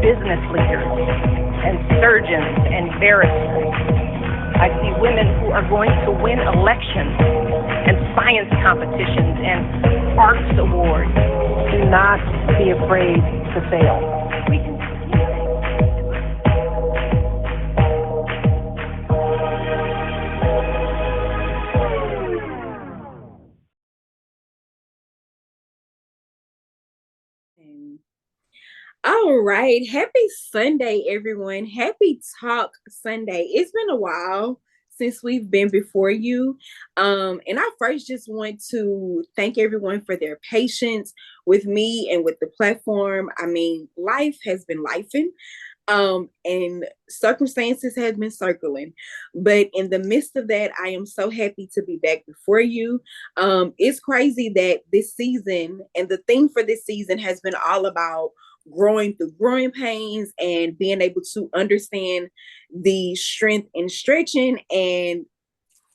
business leaders and surgeons and barristers. I see women who are going to win elections and science competitions and arts awards. Do not be afraid to fail. We can All right. Happy Sunday, everyone. Happy Talk Sunday. It's been a while since we've been before you. And I first just want to thank everyone for their patience with me and with the platform. I mean, life has been lifing. And circumstances have been circling, but in the midst of that, I am so happy to be back before you. It's crazy that this season and the theme for this season has been all about growing through growing pains and being able to understand the strength in stretching. And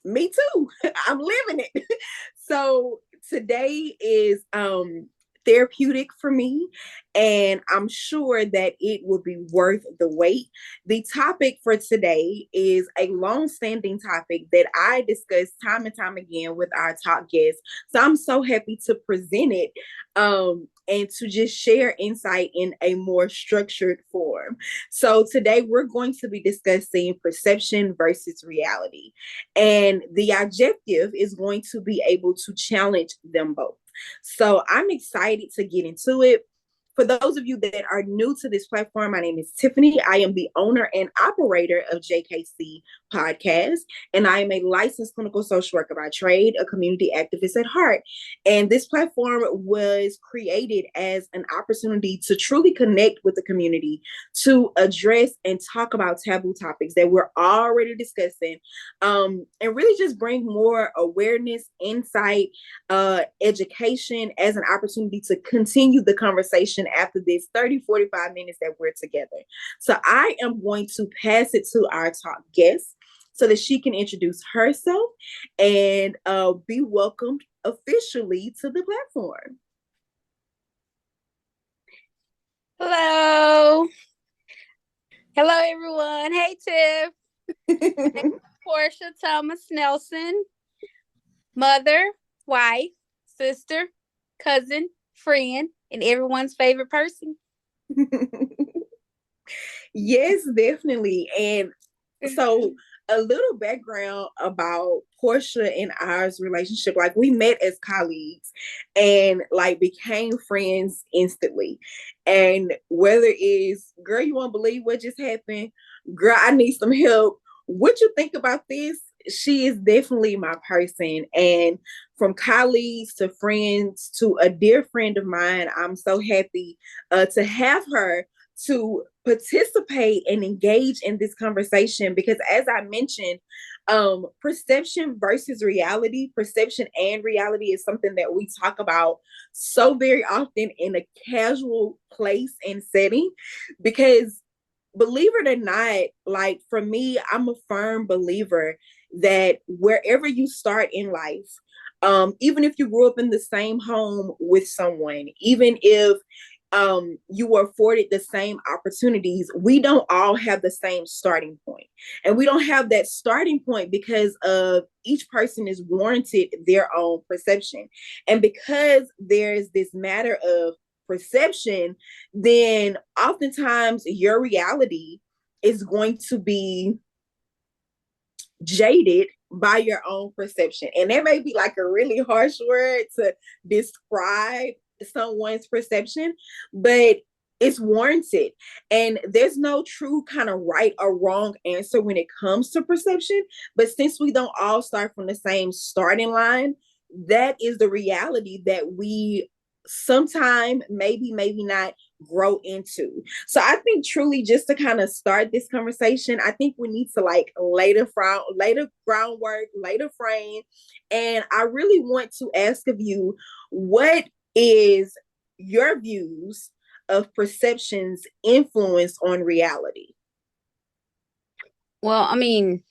me too. I'm living it. So today is therapeutic for me, and I'm sure that it will be worth the wait. The topic for today is a long-standing topic that I discuss time and time again with our top guests. So I'm so happy to present it and to just share insight in a more structured form. So today we're going to be discussing perception versus reality. And the objective is going to be able to challenge them both. So I'm excited to get into it. For those of you that are new to this platform, my name is Tiffany. I am the owner and operator of JKC Podcast, and I am a licensed clinical social worker by trade, a community activist at heart. And this platform was created as an opportunity to truly connect with the community, to address and talk about taboo topics that we're already discussing, and really just bring more awareness, insight, education as an opportunity to continue the conversation after this 30-45 minutes that we're together. So I am going to pass it to our top guest so that she can introduce herself and be welcomed officially to the platform. Hello. Hello, everyone. Hey, Tiff. Porche Thomas Nelson, mother, wife, sister, cousin, friend, and everyone's favorite person. Yes, definitely. And so a little background about Portia and ours relationship. Like, we met as colleagues and like became friends instantly. And whether it's, girl, you won't believe what just happened, girl, I need some help, what you think about this? She is definitely my person. And from colleagues to friends to a dear friend of mine, I'm so happy to have her to participate and engage in this conversation, because as I mentioned, perception versus reality, perception and reality is something that we talk about so very often in a casual place and setting, because believe it or not, like for me, I'm a firm believer that wherever you start in life, even if you grew up in the same home with someone, even if you were afforded the same opportunities, we don't all have the same starting point. And we don't have that starting point because of each person is warranted their own perception. And because there's this matter of perception, then oftentimes your reality is going to be jaded by your own perception. And that may be like a really harsh word to describe someone's perception, but it's warranted. And there's no true kind of right or wrong answer when it comes to perception. But since we don't all start from the same starting line, that is the reality that we sometime maybe not grow into. So I think truly, just to kind of start this conversation, I think we need to like lay the groundwork, lay the frame. And I really want to ask of you, what is your views of perception's influence on reality? Well, I mean,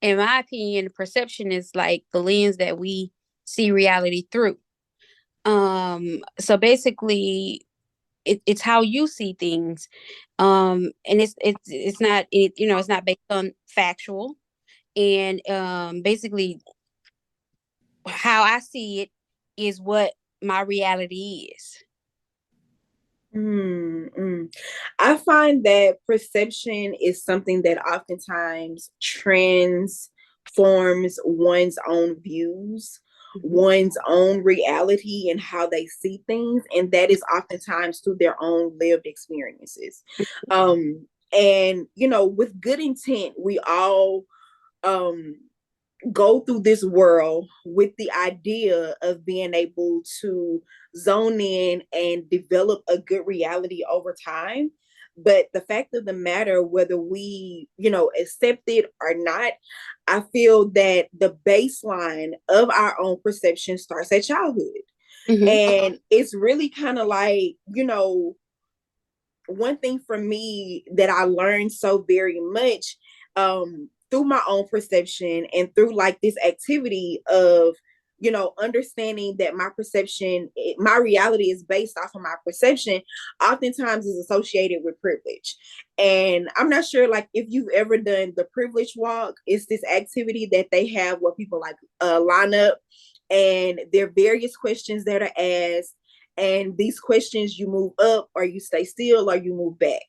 in my opinion, perception is like the lens that we see reality through. So basically, it's how you see things. And it's not it's not based on factual, and basically how I see it is what my reality is. Mm-mm. I find that perception is something that oftentimes transforms one's own views, Mhm. one's own reality, and how they see things, and that is oftentimes through their own lived experiences. And with good intent, we all um go through this world with the idea of being able to zone in and develop a good reality over time. But the fact of the matter, whether we, accept it or not, I feel that the baseline of our own perception starts at childhood. Mhm. And it's really kind of like, one thing for me that I learned so very much through my own perception and through like this activity of understanding that my reality is based off of my perception, oftentimes is associated with privilege. And I'm not sure like if you've ever done the privilege walk. It's this activity that they have where people like line up, and there are various questions that are asked, and these questions, you move up or you stay still or you move back.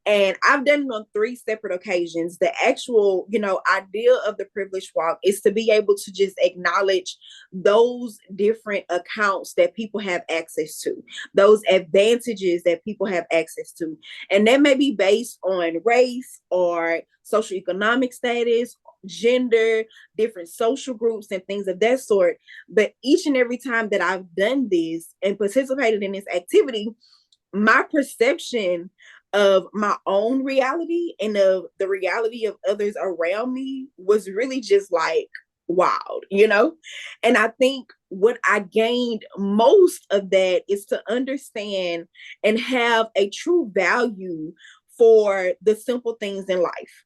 And I've done it on 3 separate occasions. The actual, idea of the privilege walk is to be able to just acknowledge those different accounts that people have access to, those advantages that people have access to. And that may be based on race or socioeconomic status, gender, different social groups, and things of that sort. But each and every time that I've done this and participated in this activity, my perception of my own reality and of the reality of others around me was really just like wild. And I think what I gained most of that is to understand and have a true value for the simple things in life,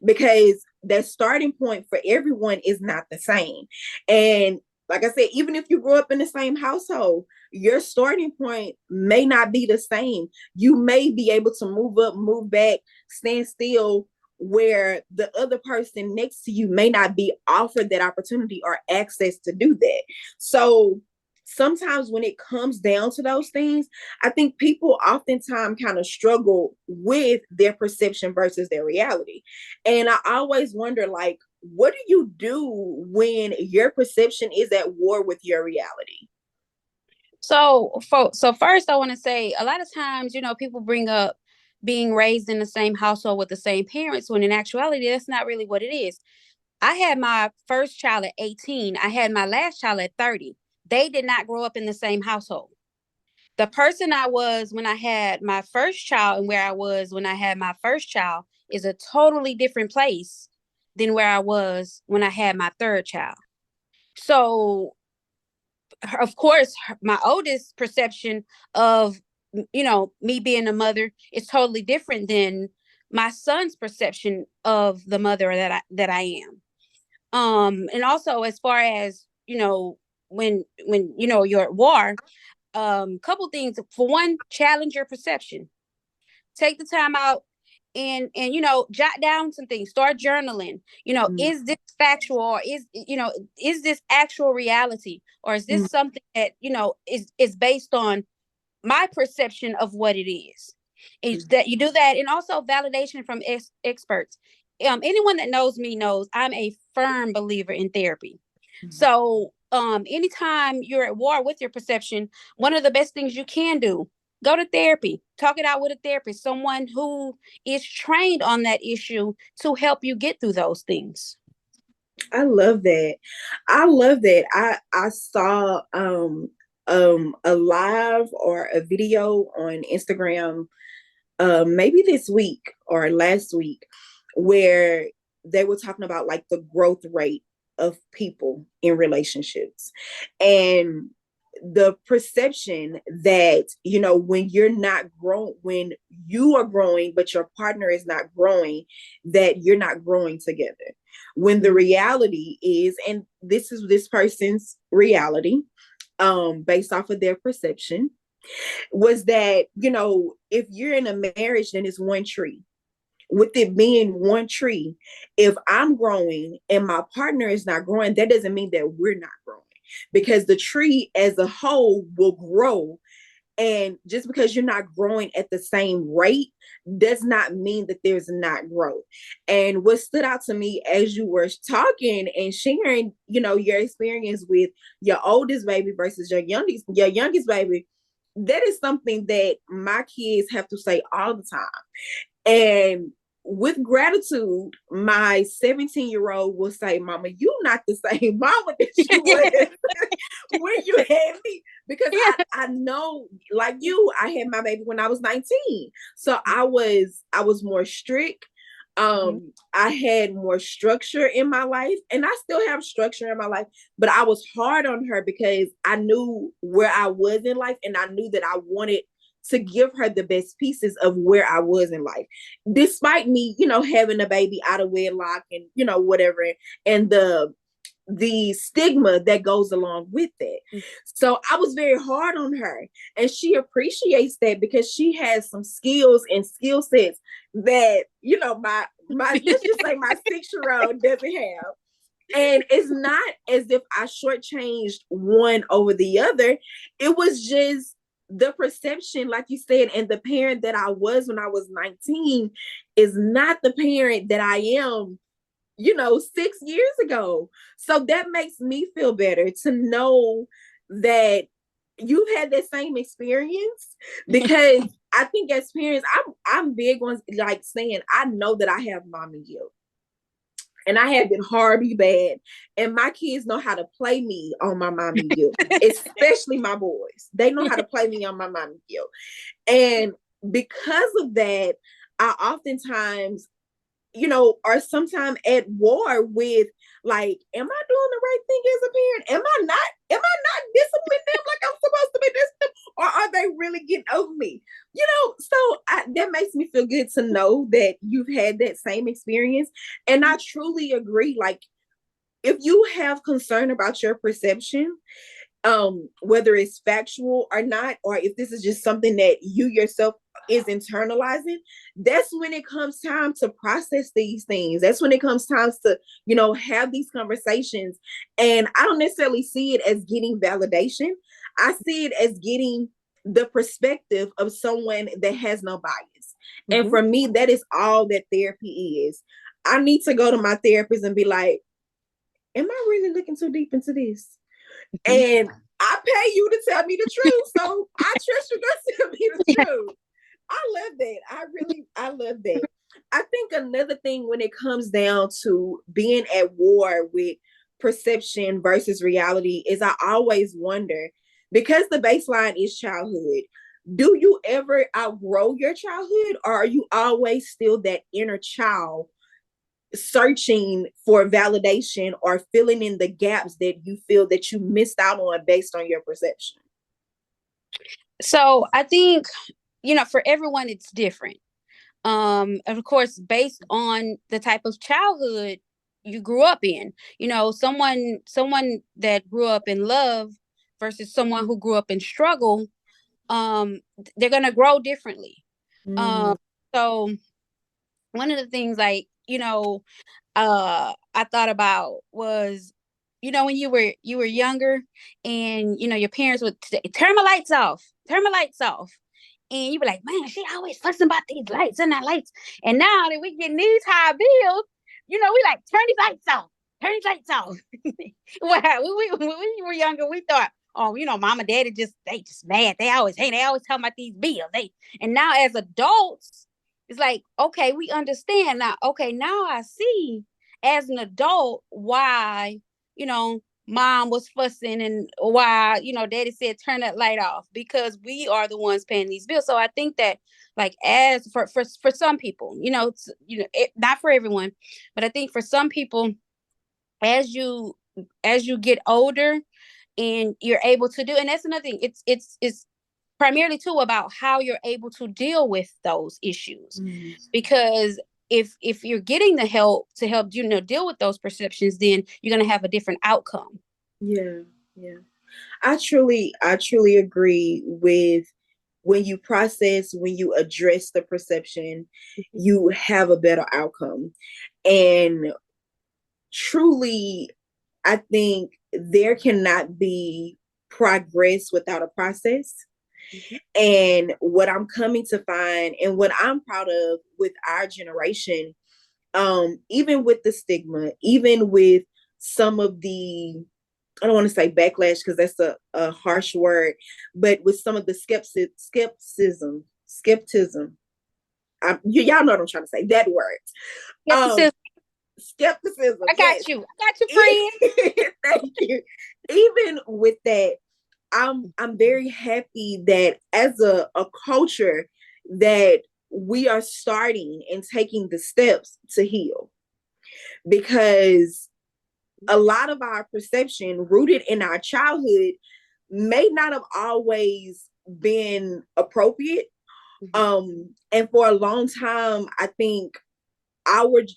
because that starting point for everyone is not the same. And like I said, even if you grew up in the same household, your starting point may not be the same. You may be able to move up, move back, stand still, where the other person next to you may not be offered that opportunity or access to do that. So sometimes when it comes down to those things, I think people oftentimes kind of struggle with their perception versus their reality. And I always wonder, like, what do you do when your perception is at war with your reality? So first, I want to say a lot of times, people bring up being raised in the same household with the same parents, when in actuality, that's not really what it is. I had my first child at 18. I had my last child at 30. They did not grow up in the same household. The person I was when I had my first child and where I was when I had my first child is a totally different place than where I was when I had my third child. So, of course, my oldest perception of me being a mother is totally different than my son's perception of the mother that I am. And also, as far as when you're at war, couple things. For one, challenge your perception. Take the time out and jot down some things. Start journaling. Mm, Is this factual, or is this actual reality, or is mm, this something that is based on my perception of what it is? Is mm, that you do that, and also validation from experts. Anyone that knows me knows I'm a firm believer in therapy. mm. So, anytime you're at war with your perception, one of the best things you can do, go to therapy, talk it out with a therapist, someone who is trained on that issue to help you get through those things. I love that. I love that. I saw a live or a video on Instagram maybe this week or last week, where they were talking about like the growth rate of people in relationships, and the perception that when you're not growing, when you are growing but your partner is not growing, that you're not growing together, when the reality is, and this is this person's reality, based off of their perception, was that, if you're in a marriage, then it's one tree. With it being one tree, if I'm growing and my partner is not growing, that doesn't mean that we're not growing, because the tree as a whole will grow. And just because you're not growing at the same rate does not mean that there's not growth. And what stood out to me as you were talking and sharing, your experience with your oldest baby versus your youngest baby, that is something that my kids have to say all the time. And with gratitude, my 17-year-old will say, Mama, you not the same mama that you was when you had me. Because I know, like you, I had my baby when I was 19. So I was more strict. I had more structure in my life, and I still have structure in my life, but I was hard on her because I knew where I was in life, and I knew that I wanted to give her the best pieces of where I was in life, despite me, having a baby out of wedlock and, whatever, and the stigma that goes along with it. So I was very hard on her, and she appreciates that because she has some skills and skill sets that, my let's just say my 6-year-old doesn't have. And it's not as if I shortchanged one over the other. It was just the perception, like you said, and the parent that I was when I was 19 is not the parent that I am, 6 years ago. So that makes me feel better to know that you've had that same experience, because I think as parents, I'm big on like saying, I know that I have mommy guilt. And I have been horribly bad. And my kids know how to play me on my mommy guilt, especially my boys. They know how to play me on my mommy guilt. And because of that, I oftentimes, are sometimes at war with, like, am I doing the right thing as a parent? Am I not disciplining them like I'm supposed to be disciplined? Or are they really getting over me? So that makes me feel good to know that you've had that same experience. And I truly agree. Like, if you have concern about your perception, whether it's factual or not, or if this is just something that you yourself is internalizing, that's when it comes time to process these things. That's when it comes time to, have these conversations. And I don't necessarily see it as getting validation. I see it as getting the perspective of someone that has no bias. And for me, that is all that therapy is. I need to go to my therapist and be like, am I really looking too deep into this? And I pay you to tell me the truth. So I trust you to tell me the truth. I love that. I love that. I think another thing when it comes down to being at war with perception versus reality is, I always wonder, because the baseline is childhood, do you ever outgrow your childhood, or are you always still that inner child searching for validation or filling in the gaps that you feel that you missed out on based on your perception? So I think, for everyone, it's different. And of course, based on the type of childhood you grew up in, someone that grew up in love versus someone who grew up in struggle, they're going to grow differently. So one of the things, like, I thought about was, when you were younger, and your parents would say, turn my lights off, and you be like, man, she always fussing about these lights and that lights. And now that we getting these high bills, we like, turn these lights off, Well, when we were younger, we thought, oh, mom and daddy they just mad, they always talking about these bills. And now as adults, it's like, okay, we understand now. Okay, now I see as an adult why, mom was fussing, and why, daddy said, turn that light off, because we are the ones paying these bills. So I think that, like, as for some people, not for everyone, but I think for some people, as you get older and you're able to do, and that's another thing, it's primarily too about how you're able to deal with those issues. Because if you're getting the help to help deal with those perceptions, then you're going to have a different outcome. Yeah. I truly agree with when you process, when you address the perception, you have a better outcome. And truly, I think there cannot be progress without a process. Mhm. And what I'm coming to find and what I'm proud of with our generation, even with the stigma, even with some of the, I don't want to say backlash because that's a harsh word, but with some of the skepticism, y'all know what I'm trying to say, that word. Um, Skepticism. skepticism, I yes. got you. I got you, friend. Thank you. Even with that, I'm very happy that as a culture that we are starting and taking the steps to heal, because a lot of our perception rooted in our childhood may not have always been appropriate. Mhm. And for a long time, I think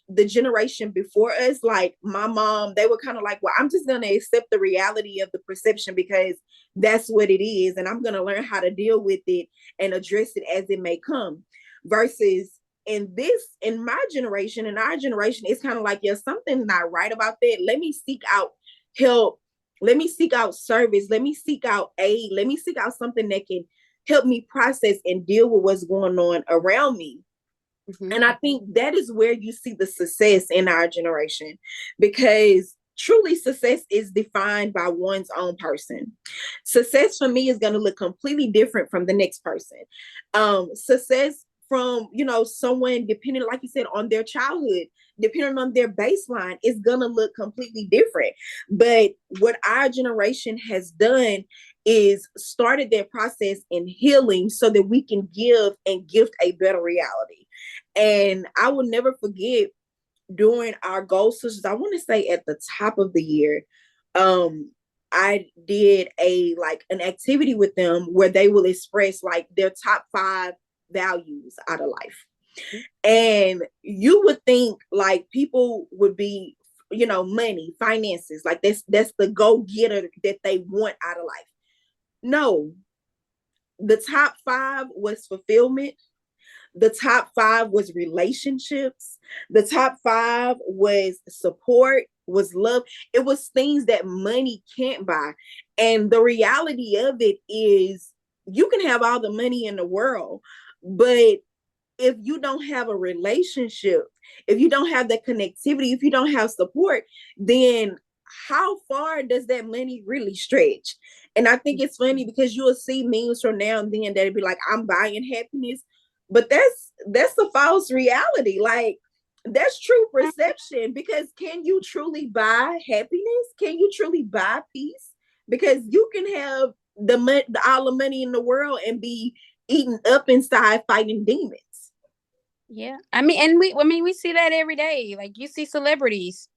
the generation before us, like my mom, they were kind of like, well, I'm just gonna accept the reality of the perception because that's what it is, and I'm gonna learn how to deal with it and address it as it may come. Versus in my generation, in our generation, it's kind of like, yeah, something's not right about that. Let me seek out help. Let me seek out service. Let me seek out aid. Let me seek out something that can help me process and deal with what's going on around me. Mhm. And I think that is where you see the success in our generation, because truly success is defined by one's own person. Success for me is going to look completely different from the next person. Success from, someone, depending, like you said, on their childhood, depending on their baseline, is going to look completely different. But what our generation has done is started their process in healing so that we can give and gift a better reality. And I will never forget, during our goal sessions, I want to say at the top of the year, um, I did an activity with them where they will express like their top 5 values out of life. And you would think like people would be, money, finances, like that's the go-getter that they want out of life. No, the top 5 was fulfillment. The top 5 was relationships. The top 5 was support, was love. It was things that money can't buy. And the reality of it is you can have all the money in the world, but if you don't have a relationship, if you don't have that connectivity, if you don't have support, then how far does that money really stretch? And I think it's funny because you'll see memes from now and then that'll be like, I'm buying happiness. But that's a false reality. Like, that's true perception, because can you truly buy happiness? Can you truly buy peace? Because you can have all the money in the world and be eaten up inside fighting demons. Yeah. I mean, we see that every day. Like you see celebrities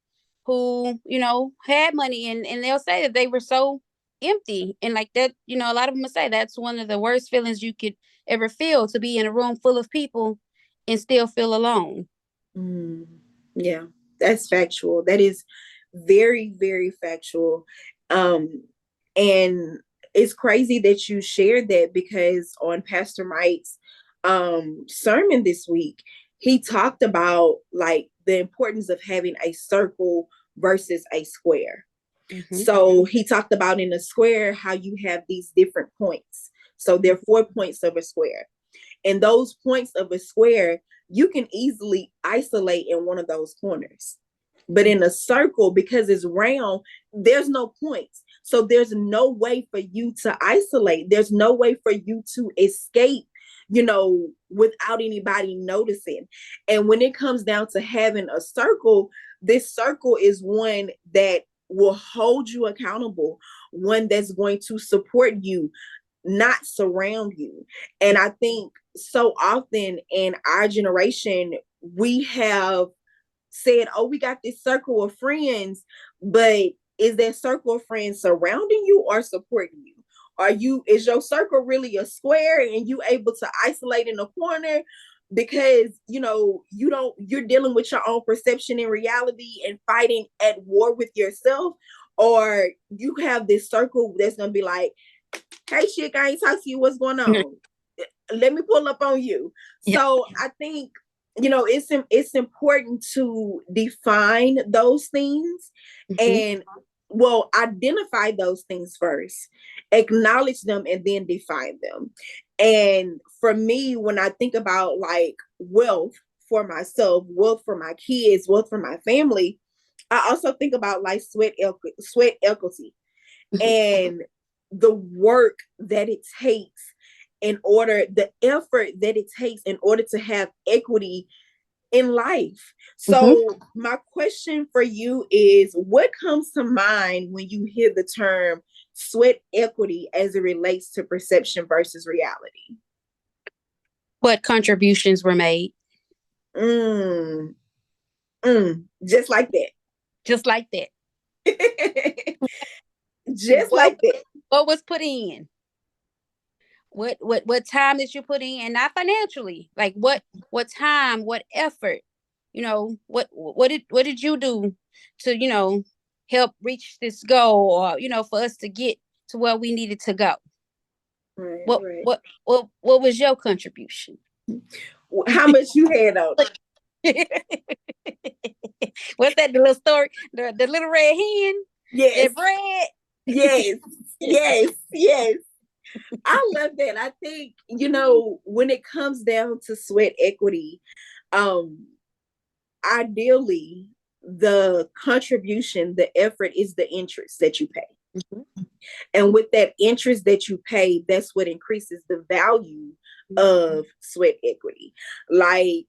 who, had money and they'll say that they were so empty. And like that, a lot of them will say that's one of the worst feelings you could ever feel, to be in a room full of people and still feel alone. Mm, yeah, that's factual. That is very, very factual. Um, and it's crazy that you shared that, because on Pastor Mike's sermon this week, he talked about like the importance of having a circle versus a square. Hmm. So he talked about in a square how you have these different points. So there are 4 points of a square. And those points of a square, you can easily isolate in one of those corners. But in a circle, because it's round, there's no points. So there's no way for you to isolate. There's no way for you to escape, without anybody noticing. And when it comes down to having a circle, this circle is one that will hold you accountable, one that's going to support you, not surround you. And I think so often in our generation, we have said, oh, we got this circle of friends, but is that circle of friends surrounding you or supporting you? Is your circle really a square and you able to isolate in a corner because you're dealing with your own perception and reality and fighting at war with yourself? Or you have this circle that's gonna be like, hey, chick, I ain't talking to you. What's going on? Let me pull up on you. Yeah. So I think, it's important to define those things and, well, identify those things first, acknowledge them, and then define them. And for me, when I think about like wealth for myself, wealth for my kids, wealth for my family, I also think about like sweat equity and the work that it takes the effort that it takes in order to have equity in life. So my question for you is, what comes to mind when you hear the term sweat equity as it relates to perception versus reality? What contributions were made? Just like that. Just like that. Just like that. What was put in? What time did you put in? And not financially. Like what time, what effort? What did you do to, help reach this goal, or, for us to get to where we needed to go? Right, what right. what was your contribution? How much you had on it? What's that, the little story, the little red hen? Yes. That bread? Yes. Yes. I love that. I think, when it comes down to sweat equity, ideally the contribution, the effort is the interest that you pay. And with that interest that you pay, that's what increases the value of sweat equity. Like,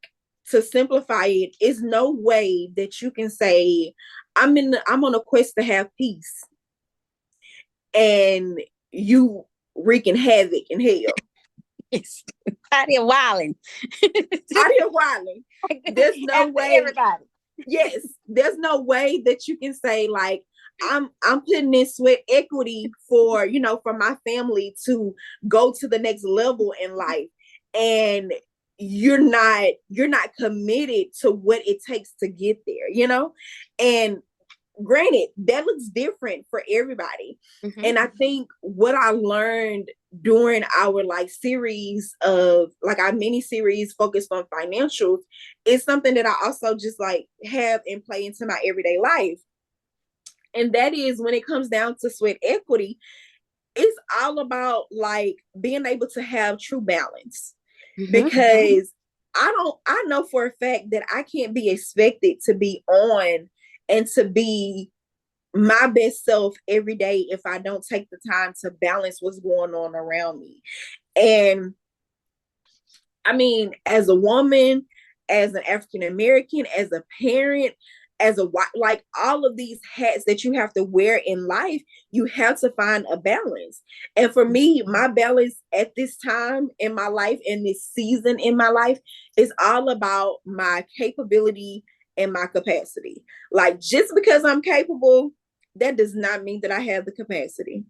to simplify it, is no way that you can say, I'm on a quest to have peace, and you wreaking havoc in hell. Out here wilding. There's no way. Everybody. Yes, there's no way that you can say like, I'm putting in sweat equity for my family to go to the next level in life, and you're not committed to what it takes to get there. And granted, that looks different for everybody. And I think what I learned during our series of our mini series focused on financials is something that I also just have and play into my everyday life. And that is, when it comes down to sweat equity, it's all about being able to have true balance. Because I know for a fact that I can't be expected to be on and to be my best self every day if I don't take the time to balance what's going on around me. And I mean, as a woman, as an African American, as a parent, as a wife, all of these hats that you have to wear in life, you have to find a balance. And for me, my balance at this time in my life, in this season in my life, is all about my capability and my capacity. Just because I'm capable, that does not mean that I have the capacity.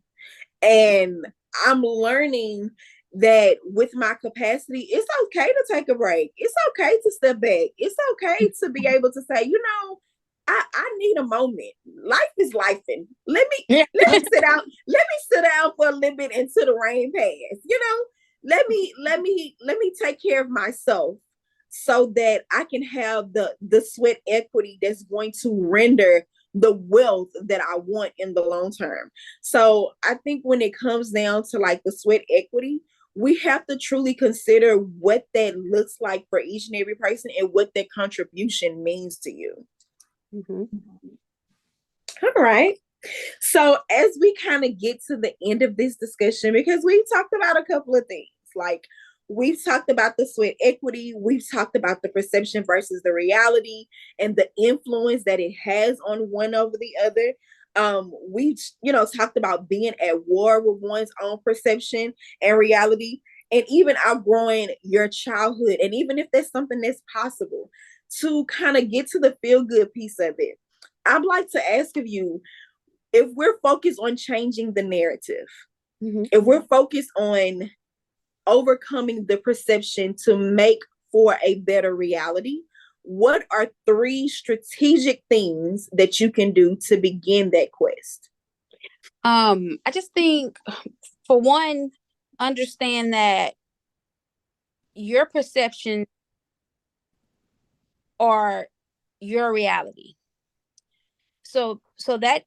And I'm learning that with my capacity, it's okay to take a break. It's okay to step back. It's okay to be able to say, I need a moment. Life is lifing. Let me sit down. Let me sit down for a little bit until the rain pass. Let me take care of myself so that I can have the sweat equity that's going to render the wealth that I want in the long term. So I think when it comes down to the sweat equity, we have to truly consider what that looks like for each and every person and what that contribution means to you. All right. So as we kind of get to the end of this discussion, because we've talked about a couple of things, we've talked about the sweat equity, we've talked about the perception versus the reality and the influence that it has on one over the other. We've talked about being at war with one's own perception and reality, and even outgrowing your childhood. And even if that's something that's possible, to kind of get to the feel good piece of it, I'd like to ask of you, if we're focused on changing the narrative, if we're focused on overcoming the perception to make for a better reality, what are 3 strategic things that you can do to begin that quest? I just think, for one, understand that your perception are your reality. So that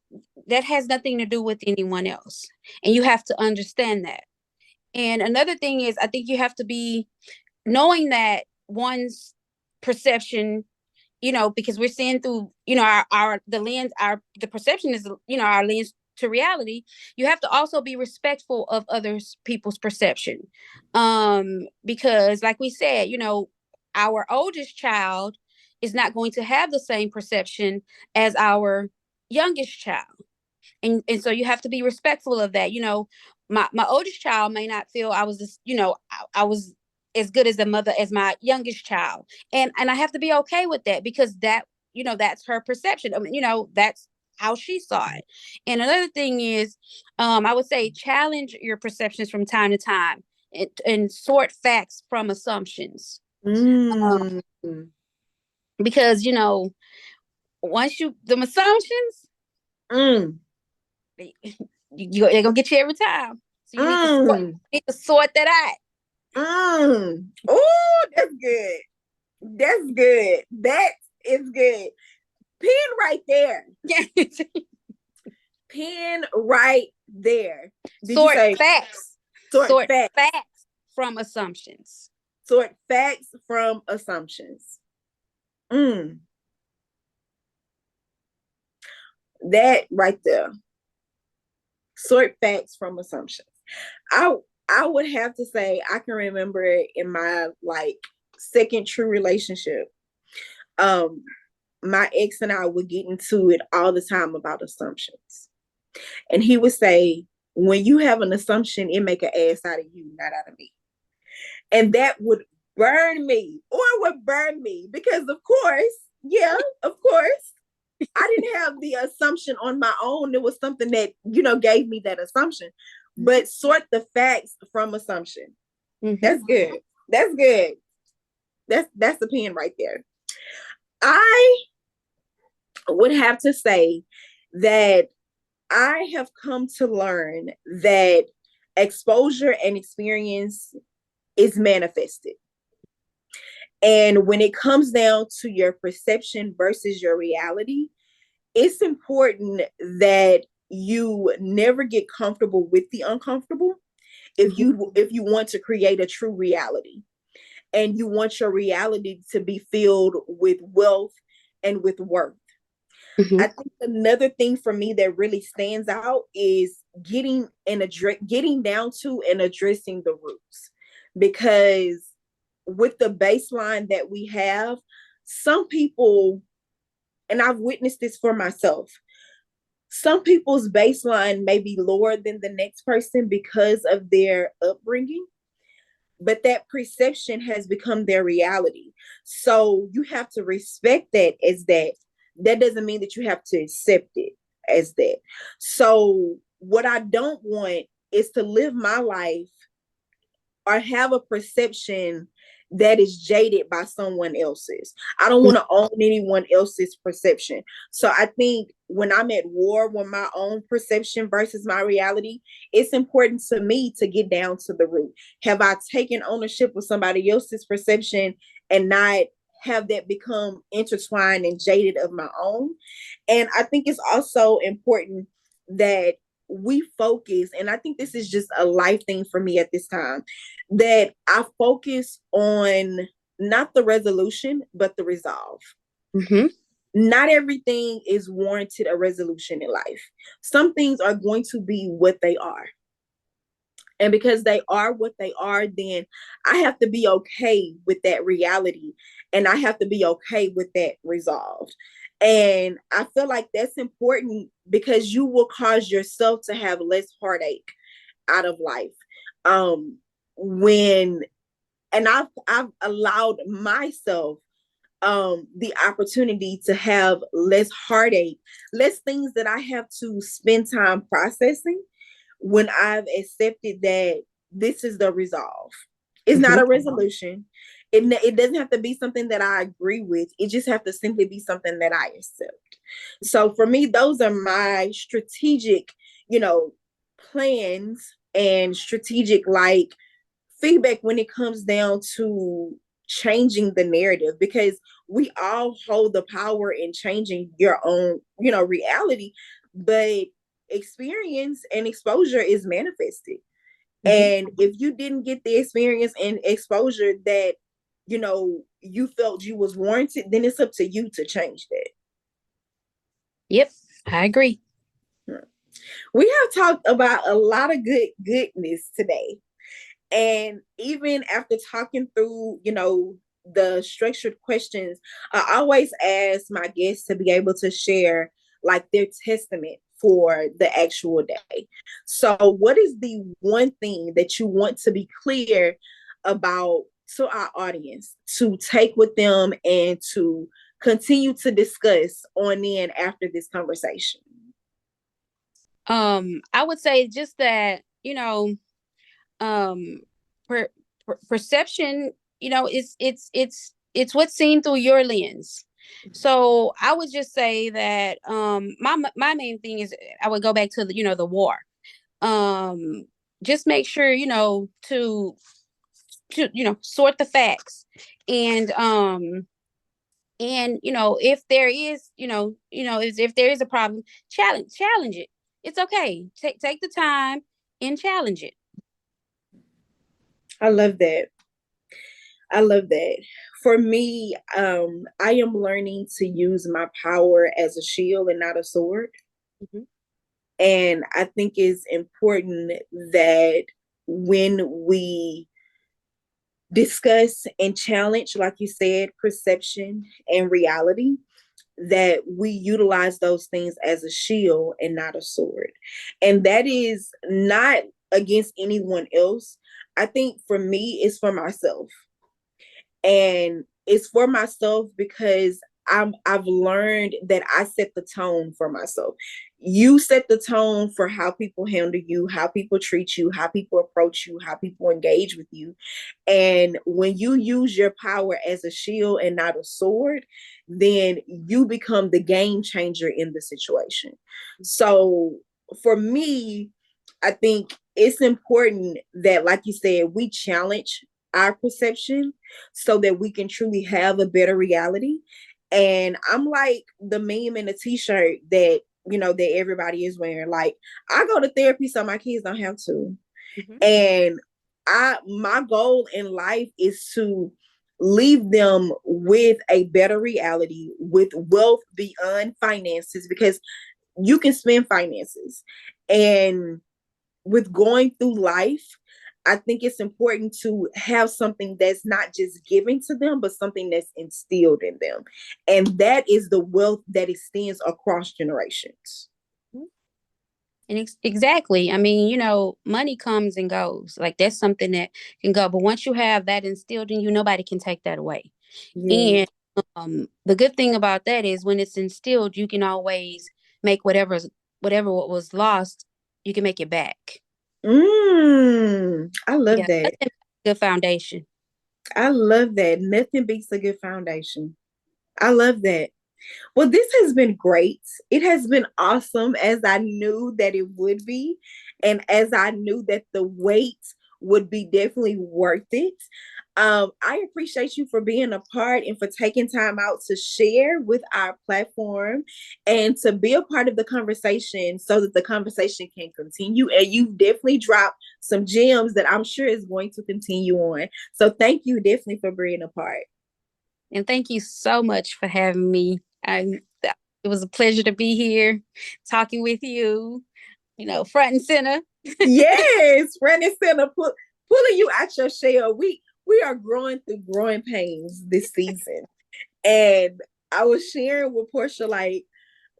has nothing to do with anyone else, and you have to understand that. And another thing is, I think you have to be knowing that one's perception, because we're seeing through, our the lens, the perception is, our lens to reality. You have to also be respectful of others people's perception, because like we said, our oldest child is not going to have the same perception as our youngest child, and so you have to be respectful of that. My oldest child may not feel I was this, I was as good as a mother as my youngest child, and I have to be okay with that, because that's her perception. I mean, that's how she saw it. And another thing is, I would say, challenge your perceptions from time to time, and sort facts from assumptions. Mm. Because once them assumptions, Mm. they're gonna get you every time. So you need to sort that out. Oh, that's good. That's good. That is good. Pen right there. Pen right there. Did Sort you say facts. Sort facts from assumptions. Sort facts from assumptions. That right there. Sort facts from assumptions. I would have to say, I can remember in my second true relationship, my ex and I would get into it all the time about assumptions. And he would say, when you have an assumption, it make an ass out of you, not out of me. And that would burn me, because of course, I didn't have the assumption on my own. It was something that, gave me that assumption. But sort the facts from assumption. Mm-hmm. That's good. That's good. That's the pen right there. I would have to say that I have come to learn that exposure and experience is manifested. And when it comes down to your perception versus your reality, it's important that you never get comfortable with the uncomfortable if you want to create a true reality, and you want your reality to be filled with wealth and with worth. I think another thing for me that really stands out is getting down to and addressing the roots, because with the baseline that we have, some people, and I've witnessed this for myself, some people's baseline may be lower than the next person because of their upbringing, but that perception has become their reality. So you have to respect that as that. That doesn't mean that you have to accept it as that. So what I don't want is to live my life or have a perception that is jaded by someone else's. I don't want to own anyone else's perception. So I think when I'm at war with my own perception versus my reality, it's important to me to get down to the root. Have I taken ownership of somebody else's perception and not have that become intertwined and jaded of my own? And I think it's also important that we focus, and I think this is just a life thing for me at this time, that I focus on not the resolution, but the resolve. Not everything is warranted a resolution in life. Some things are going to be what they are. And because they are what they are, then I have to be okay with that reality. And I have to be okay with that resolve. And I feel like that's important, because you will cause yourself to have less heartache out of life. I've allowed myself the opportunity to have less heartache, less things that I have to spend time processing, when I've accepted that this is the resolve. It's not a resolution. It doesn't have to be something that I agree with. It just have to simply be something that I accept. So for me, those are my strategic, you know, plans and strategic like feedback when it comes down to changing the narrative, because we all hold the power in changing your own, reality, but experience and exposure is manifested. And if you didn't get the experience and exposure that, you felt you was warranted, then it's up to you to change that. Yep, I agree. We have talked about a lot of goodness today. And even after talking through, the structured questions, I always ask my guests to be able to share like their testament for the actual day. So, what is the one thing that you want to be clear about to our audience to take with them and to continue to discuss on in after this conversation? I would say just that, per, perception, it's what's seen through your lens. So I would just say that my main thing is I would go back to the war. Just make sure to sort the facts, and if there is if there is a problem, challenge it. It's okay. Take the time and challenge it. I love that. I love that. For me, I am learning to use my power as a shield and not a sword. Mm-hmm. And I think it's important that when we discuss and challenge, like you said, perception and reality, that we utilize those things as a shield and not a sword. And that is not against anyone else. I think for me, it's for myself. And it's for myself because I've learned that I set the tone for myself. You set the tone for how people handle you, how people treat you, how people approach you, how people engage with you. And when you use your power as a shield and not a sword, then you become the game changer in the situation. So for me, I think it's important that, like you said, we challenge our perception so that we can truly have a better reality. And I'm like the meme in the t-shirt that, that everybody is wearing. Like, I go to therapy so my kids don't have to. Mm-hmm. And my goal in life is to leave them with a better reality, with wealth beyond finances, because you can spend finances. And with going through life, I think it's important to have something that's not just given to them, but something that's instilled in them. And that is the wealth that extends across generations. And exactly. I mean, money comes and goes. Like, that's something that can go. But once you have that instilled in you, nobody can take that away. Yeah. And the good thing about that is when it's instilled, you can always make whatever what was lost, you can make it back. I love that. Good foundation. I love that. Nothing beats a good foundation. I love that. Well, this has been great. It has been awesome, as I knew that it would be. And as I knew that the wait would be definitely worth it. I appreciate you for being a part and for taking time out to share with our platform and to be a part of the conversation so that the conversation can continue. And you've definitely dropped some gems that I'm sure is going to continue on. So thank you definitely for being a part. And thank you so much for having me. It was a pleasure to be here talking with you, front and center. Yes, front and center, pulling you out your shell. We are growing through growing pains this season. And I was sharing with Porche, like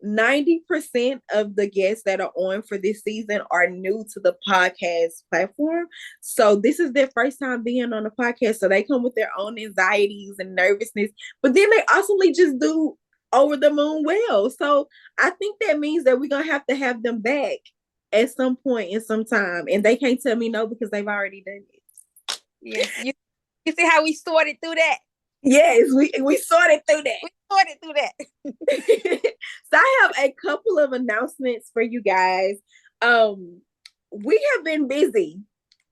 90% of the guests that are on for this season are new to the podcast platform. So this is their first time being on the podcast. So they come with their own anxieties and nervousness, but then they awesomely just do over the moon well. So I think that means that we're going to have them back at some point in some time. And they can't tell me no because they've already done it. Yes, You see how we sorted through that? Yes, we sorted through that. We sorted through that. So I have a couple of announcements for you guys. We have been busy,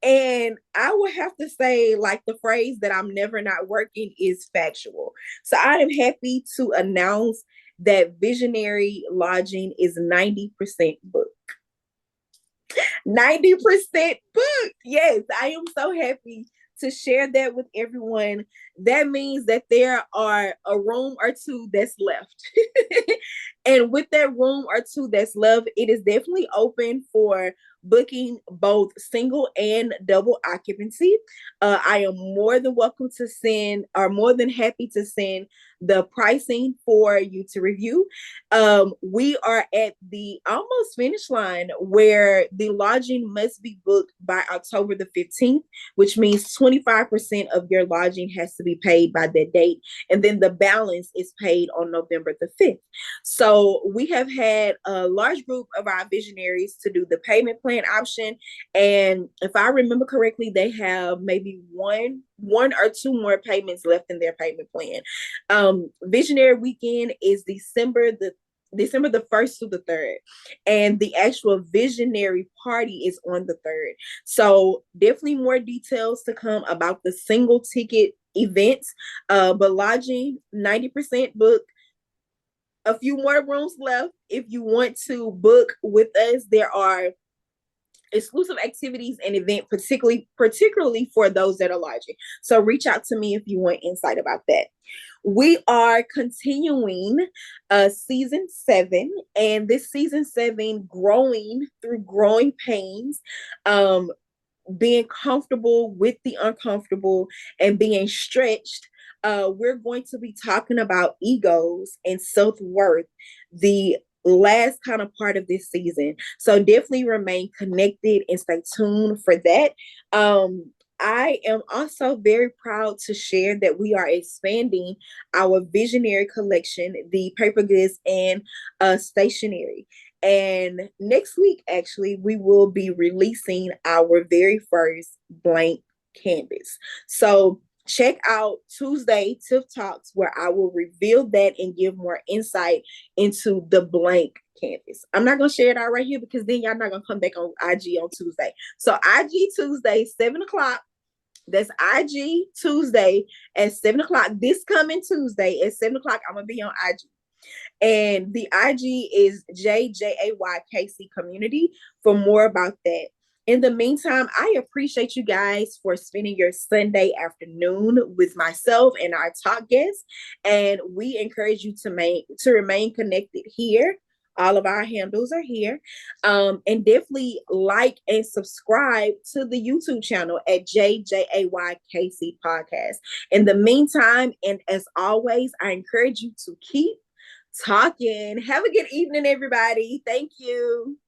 and I would have to say, like, the phrase that I'm never not working is factual. So I am happy to announce that Visionary Lodging is 90% booked. 90% booked. Yes, I am so happy to share that with everyone. That means that there are a room or two that's left. And with that room or two that's left, it is definitely open for booking both single and double occupancy. I am more than welcome to send, or more than happy to send, the pricing for you to review. We are at the almost finish line where the lodging must be booked by October the 15th, which means 25% of your lodging has to be paid by that date. And then the balance is paid on November the 5th. So we have had a large group of our visionaries to do the payment plan option. And if I remember correctly, they have maybe one or two more payments left in their payment plan. Visionary weekend is December the 1st to the 3rd, and the actual visionary party is on the 3rd. So definitely more details to come about the single ticket events, but lodging 90% booked. A few more rooms left. If you want to book with us, there are exclusive activities and event, particularly for those that are lodging. So reach out to me if you want insight about that. We are continuing season 7, and this season 7, growing through growing pains, being comfortable with the uncomfortable and being stretched. We're going to be talking about egos and self-worth, the last kind of part of this season. So definitely remain connected and stay tuned for that. I am also very proud to share that we are expanding our visionary collection, the paper goods and stationery. And next week, actually, we will be releasing our very first blank canvas. So check out Tuesday Tip Talks, where I will reveal that and give more insight into the blank canvas. I'm not going to share it out right here because then y'all not going to come back on IG on Tuesday. So IG Tuesday, 7 o'clock. That's IG Tuesday at 7 o'clock. This coming Tuesday at 7 o'clock, I'm going to be on IG. And the IG is JJAYKC Community for more about that. In the meantime, I appreciate you guys for spending your Sunday afternoon with myself and our talk guests. And we encourage you to remain connected here. All of our handles are here. And definitely like and subscribe to the YouTube channel at JJAYKC Podcast. In the meantime, and as always, I encourage you to keep talking. Have a good evening, everybody. Thank you.